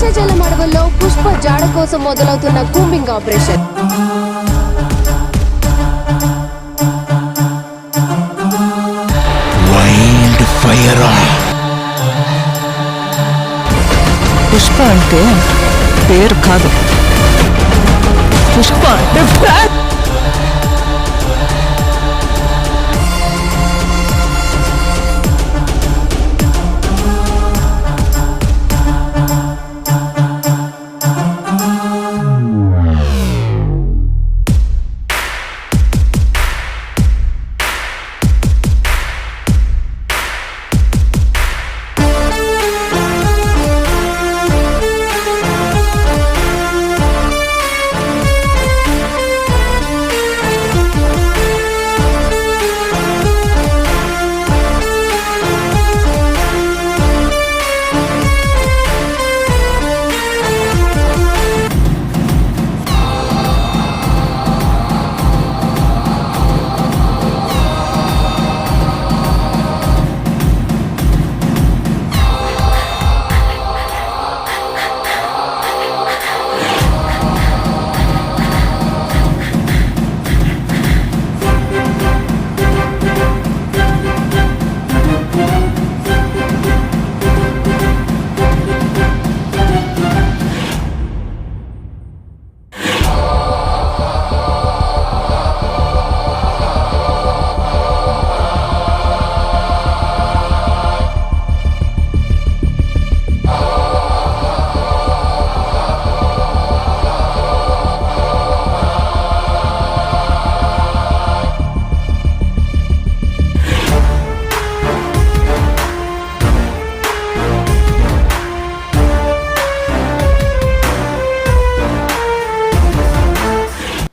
శేషాచలం అడవుల్లో పుష్ప జాడ కోసం మొదలవుతున్న combing operation. Wild fire. Pushpa అంటే పేరు కాదు, పుష్ప అంటే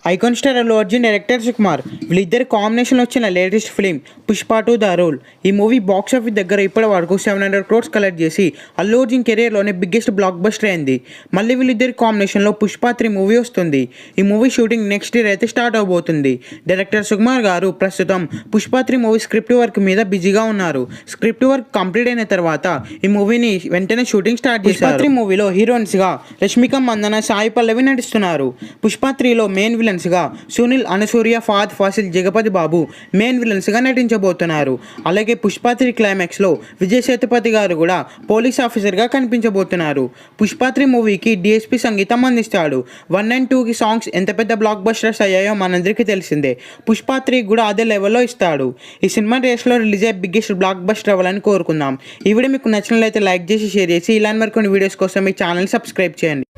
icon star Allu Arjun, director Sukumar వీళ్ళిద్దరి కాంబినేషన్ వచ్చిన latest film Pushpa 2 the rule. ఈ మూవీ బాక్స్ ఆఫీస్ దగ్గర ఇప్పటి వరకు 700 crores కలెక్ట్ చేసి అల్లు అర్జున్ కెరీర్లోనే బిగ్గెస్ట్ బ్లాక్ బస్టర్ అయింది. మళ్ళీ వీళ్ళిద్దరి కాంబినేషన్లో పుష్ప 3 మూవీ వస్తుంది. ఈ మూవీ షూటింగ్ నెక్స్ట్ ఇయర్ అయితే స్టార్ట్ అవబోతుంది. డైరెక్టర్ సుకుమార్ గారు ప్రస్తుతం పుష్ప 3 మూవీ స్క్రిప్ట్ వర్క్ మీద బిజీగా ఉన్నారు. స్క్రిప్ట్ వర్క్ కంప్లీట్ అయిన తర్వాత ఈ మూవీని వెంటనే షూటింగ్ స్టార్ట్ చేశారు. పుష్ప 3 మూవీలో హీరోయిన్స్గా రష్మిక మందన, సాయి పల్లవి నటిస్తున్నారు. పుష్ప 3లో మెయిన్ విలన్స్గా సునీల్, అనసూయ, ఫాద్ ఫాసిల్, జగపతి బాబు మెయిన్ విలన్స్గా నటించబోతున్నారు. అలాగే పుష్ప 3 క్లైమాక్స్లో విజయ్ సేతుపతి గారు కూడా పోలీస్ ఆఫీసర్గా కనిపించబోతున్నారు. పుష్ప 3 మూవీకి డిఎస్పి సంగీతం అందిస్తాడు. 1 and 2కి సాంగ్స్ ఎంత పెద్ద బ్లాక్ బస్టర్స్ అయ్యాయో మనందరికీ తెలిసిందే. పుష్ప 3 కూడా అదే లెవెల్లో ఇస్తాడు. ఈ సినిమా రేస్లో రిలీజ్ అయ్యే బిగ్గెస్ట్ బ్లాక్ బస్టర్ అవ్వాలని కోరుకుందాం. ఈ వీడియో మీకు నచ్చినట్లయితే లైక్ చేసి షేర్ చేసి ఇలాంటి మరికొన్ని వీడియోస్ కోసం మీ ఛానల్ సబ్స్క్రైబ్ చేయండి.